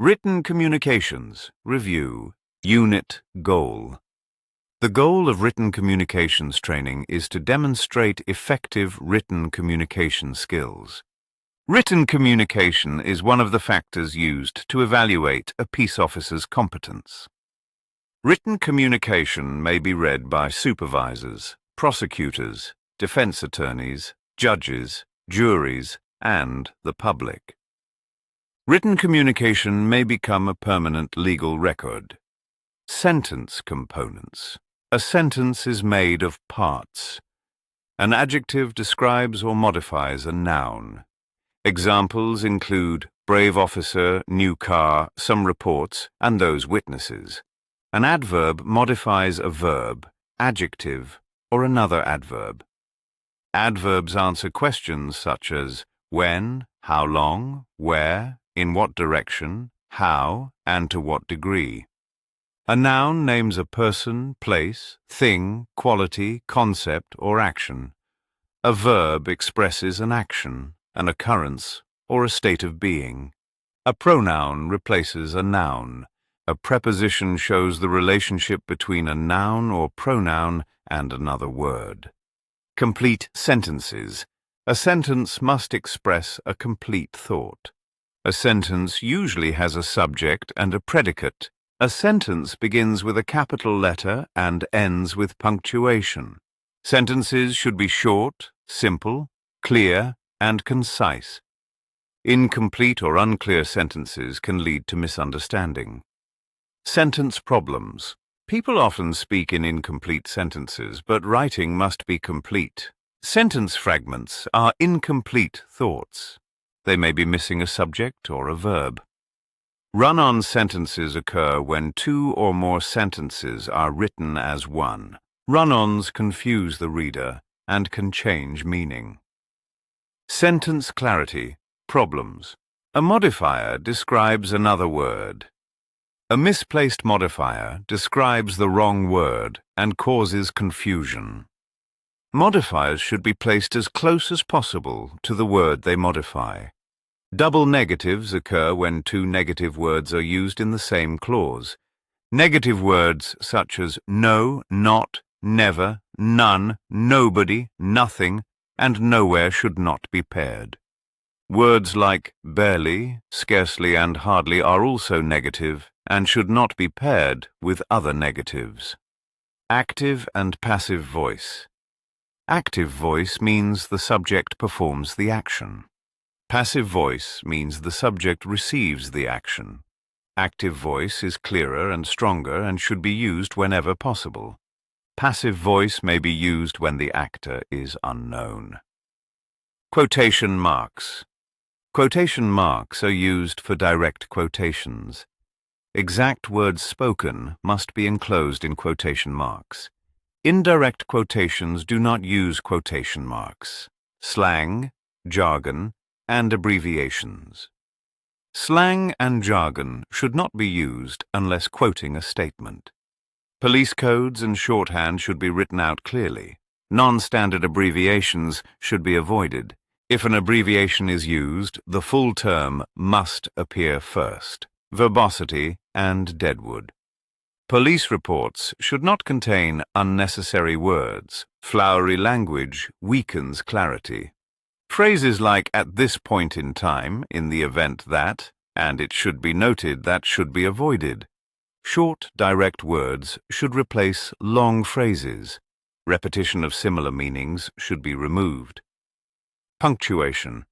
Written Communications Review Unit Goal. The goal of written communications training is to demonstrate effective written communication skills. Written communication is one of the factors used to evaluate a peace officer's competence. Written communication may be read by supervisors, prosecutors, defense attorneys, judges, juries, and the public. Written communication may become a permanent legal record. Sentence components. A sentence is made of parts. An adjective describes or modifies a noun. Examples include brave officer, new car, some reports, and those witnesses. An adverb modifies a verb, adjective, or another adverb. Adverbs answer questions such as when, how long, where, in what direction, how, and to what degree. A noun names a person, place, thing, quality, concept, or action. A verb expresses an action, an occurrence, or a state of being. A pronoun replaces a noun. A preposition shows the relationship between a noun or pronoun and another word. Complete sentences. A sentence must express a complete thought. A sentence usually has a subject and a predicate. A sentence begins with a capital letter and ends with punctuation. Sentences should be short, simple, clear, and concise. Incomplete or unclear sentences can lead to misunderstanding. Sentence problems. People often speak in incomplete sentences, but writing must be complete. Sentence fragments are incomplete thoughts. They may be missing a subject or a verb. Run-on sentences occur when two or more sentences are written as one. Run-ons confuse the reader and can change meaning. Sentence clarity. Problems. A modifier describes another word. A misplaced modifier describes the wrong word and causes confusion. Modifiers should be placed as close as possible to the word they modify. Double negatives occur when two negative words are used in the same clause. Negative words such as no, not, never, none, nobody, nothing, and nowhere should not be paired. Words like barely, scarcely, and hardly are also negative and should not be paired with other negatives. Active and passive voice. Active voice means the subject performs the action. Passive voice means the subject receives the action. Active voice is clearer and stronger and should be used whenever possible. Passive voice may be used when the actor is unknown. Quotation marks. Quotation marks are used for direct quotations. Exact words spoken must be enclosed in quotation marks. Indirect quotations do not use quotation marks. Slang, jargon, and abbreviations. Slang and jargon should not be used unless quoting a statement. Police codes and shorthand should be written out clearly. Non-standard abbreviations should be avoided. If an abbreviation is used, the full term must appear first. Verbosity and deadwood. Police reports should not contain unnecessary words. Flowery language weakens clarity. Phrases like at this point in time, in the event that, and it should be noted that should be avoided. Short, direct words should replace long phrases. Repetition of similar meanings should be removed. Punctuation.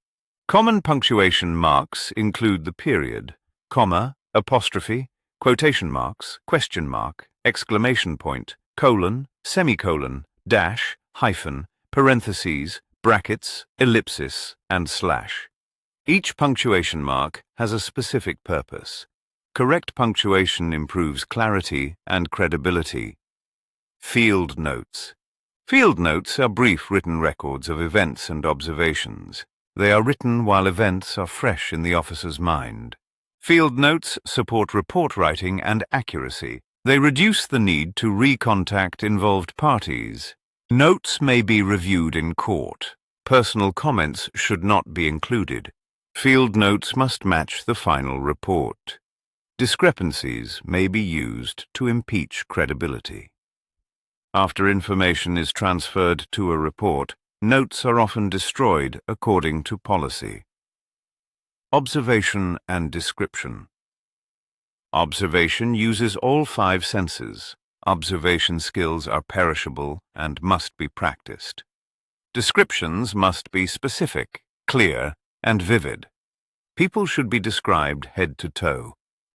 Common punctuation marks include the period, comma, apostrophe, quotation marks, question mark, exclamation point, colon, semicolon, dash, hyphen, parentheses, brackets, ellipsis, and slash. Each punctuation mark has a specific purpose. Correct punctuation improves clarity and credibility. Field notes. Field notes are brief written records of events and observations. They are written while events are fresh in the officer's mind. Field notes support report writing and accuracy. They reduce the need to recontact involved parties. Notes may be reviewed in court. Personal comments should not be included. Field notes must match the final report. Discrepancies may be used to impeach credibility. After information is transferred to a report, notes are often destroyed according to policy. Observation and description. Observation uses all 5 senses. Observation skills are perishable and must be practiced. Descriptions must be specific, clear, and vivid. People should be described head to toe.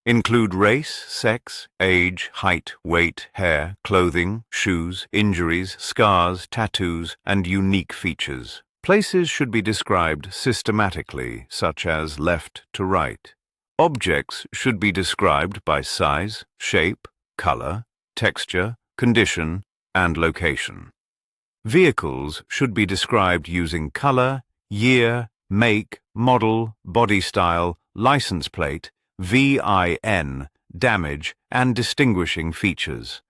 Include race, sex, age, height, weight, hair, clothing, shoes, injuries, scars, tattoos, and unique features. Places should be described systematically, such as left to right. Objects should be described by size, shape, color, texture, condition, and location. Vehicles should be described using color, year, make, model, body style, license plate, VIN, damage, and distinguishing features.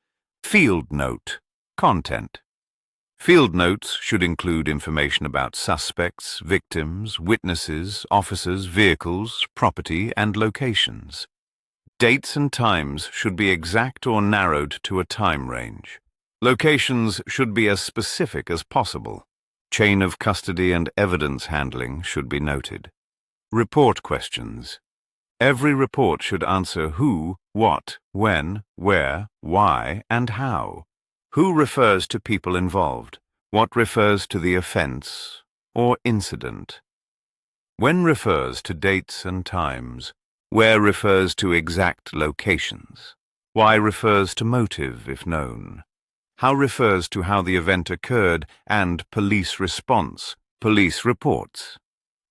Field note, content. Field notes should include information about suspects, victims, witnesses, officers, vehicles, property, and locations. Dates and times should be exact or narrowed to a time range. Locations should be as specific as possible. Chain of custody and evidence handling should be noted. Report questions. Every report should answer who, what, when, where, why, and how. Who refers to people involved? What refers to the offense or incident? When refers to dates and times? Where refers to exact locations? Why refers to motive if known? How refers to how the event occurred and police response, police reports.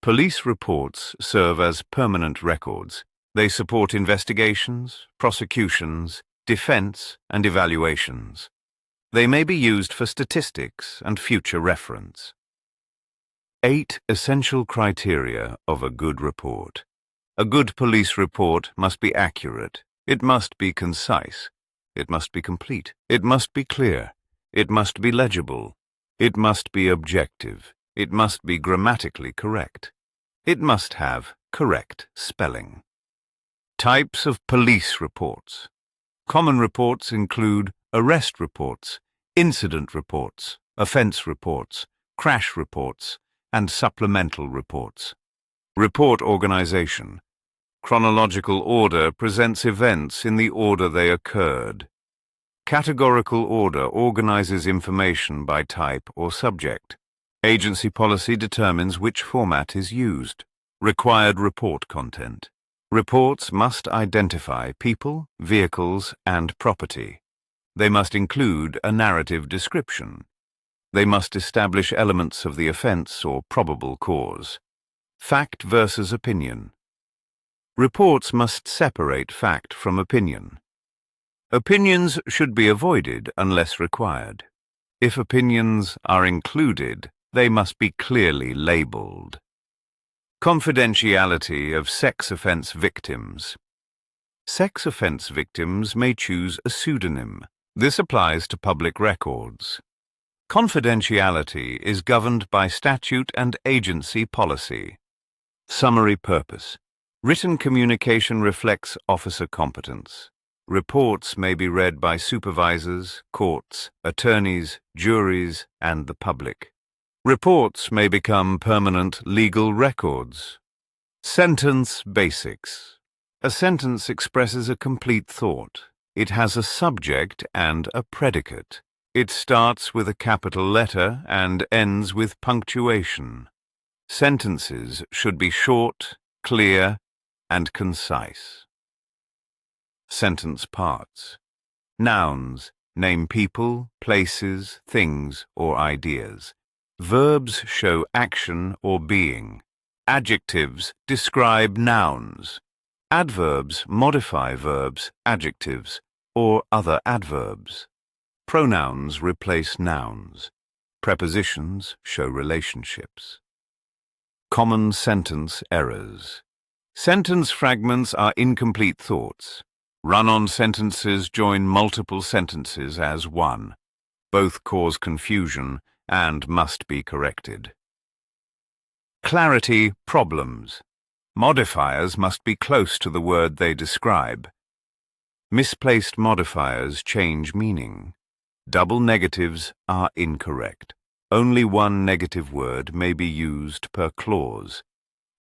Police reports serve as permanent records. They support investigations, prosecutions, defense, and evaluations. They may be used for statistics and future reference. 8 essential criteria of a good report. A good police report must be accurate. It must be concise. It must be complete. It must be clear. It must be legible. It must be objective. It must be grammatically correct. It must have correct spelling. Types of police reports. Common reports include arrest reports, incident reports, offense reports, crash reports, and supplemental reports. Report organization. Chronological order presents events in the order they occurred. Categorical order organizes information by type or subject. Agency policy determines which format is used. Required report content. Reports must identify people, vehicles, and property. They must include a narrative description. They must establish elements of the offense or probable cause. Fact versus opinion. Reports must separate fact from opinion. Opinions should be avoided unless required. If opinions are included, they must be clearly labeled. Confidentiality of sex offense victims. Sex offense victims may choose a pseudonym. This applies to public records. Confidentiality is governed by statute and agency policy. Summary purpose. Written communication reflects officer competence. Reports may be read by supervisors, courts, attorneys, juries, and the public. Reports may become permanent legal records. Sentence basics. A sentence expresses a complete thought. It has a subject and a predicate. It starts with a capital letter and ends with punctuation. Sentences should be short, clear, and concise. Sentence parts. Nouns name people, places, things, or ideas. Verbs show action or being. Adjectives describe nouns. Adverbs modify verbs, adjectives, or other adverbs. Pronouns replace nouns. Prepositions show relationships. Common sentence errors. Sentence fragments are incomplete thoughts. Run-on sentences join multiple sentences as one. Both cause confusion and must be corrected. Clarity problems. Modifiers must be close to the word they describe. Misplaced modifiers change meaning. Double negatives are incorrect. Only one negative word may be used per clause.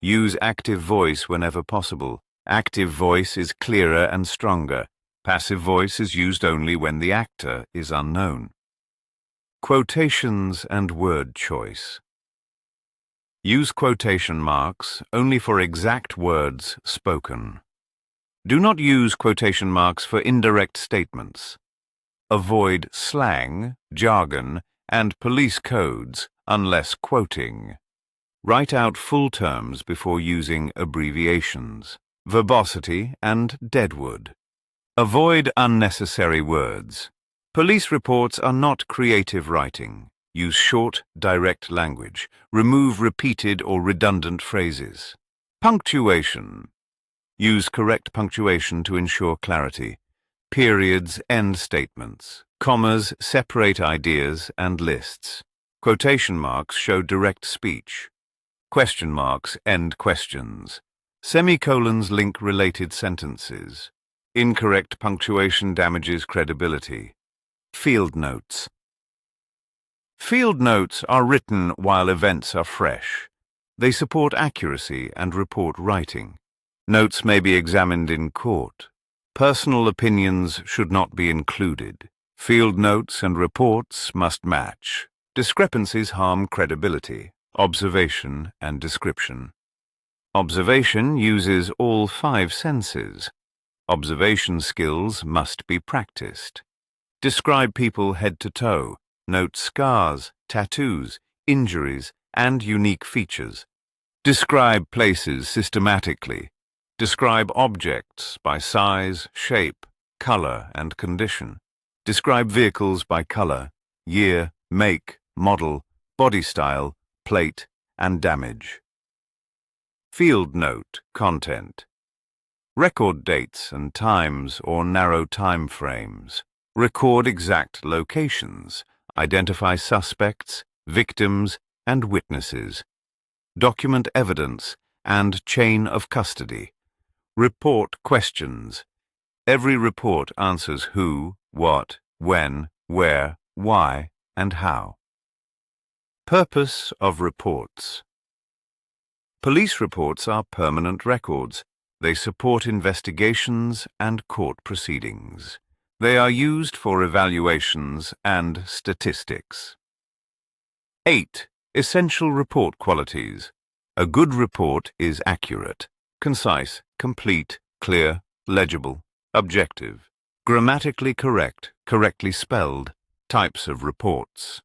Use active voice whenever possible. Active voice is clearer and stronger. Passive voice is used only when the actor is unknown. Quotations and word choice. Use quotation marks only for exact words spoken. Do not use quotation marks for indirect statements. Avoid slang, jargon, and police codes unless quoting. Write out full terms before using abbreviations. Verbosity and deadwood. Avoid unnecessary words. Police reports are not creative writing. Use short, direct language. Remove repeated or redundant phrases. Punctuation. Use correct punctuation to ensure clarity. Periods end statements. Commas separate ideas and lists. Quotation marks show direct speech. Question marks end questions. Semicolons link related sentences. Incorrect punctuation damages credibility. Field notes. Field notes are written while events are fresh. They support accuracy and report writing. Notes may be examined in court. Personal opinions should not be included. Field notes and reports must match. Discrepancies harm credibility. Observation and description. Observation uses all 5 senses. Observation skills must be practiced. Describe people head to toe. Note scars, tattoos, injuries, and unique features. Describe places systematically. Describe objects by size, shape, color, and condition. Describe vehicles by color, year, make, model, body style, plate, and damage. Field note content. Record dates and times or narrow time frames. Record exact locations. Identify suspects, victims, and witnesses. Document evidence and chain of custody. Report questions. Every report answers who, what, when, where, why, and how. Purpose of reports. Police reports are permanent records. They support investigations and court proceedings. They are used for evaluations and statistics. 8. Essential report qualities. A good report is accurate, concise, complete, clear, legible, objective, grammatically correct, correctly spelled. Types of reports.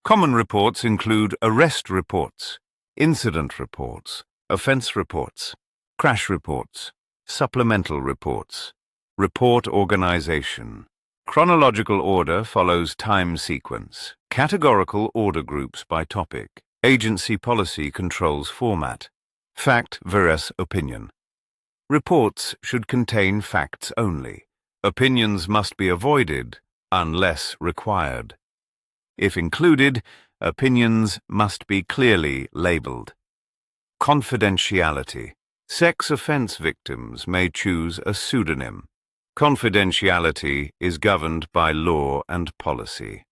Common reports include arrest reports, incident reports, offense reports, crash reports, supplemental reports, report organization. Chronological order follows time sequence. Categorical order groups by topic. Agency policy controls format. Fact versus opinion. Reports should contain facts only. Opinions must be avoided unless required. If included, opinions must be clearly labeled. Confidentiality. Sex offense victims may choose a pseudonym. Confidentiality is governed by law and policy.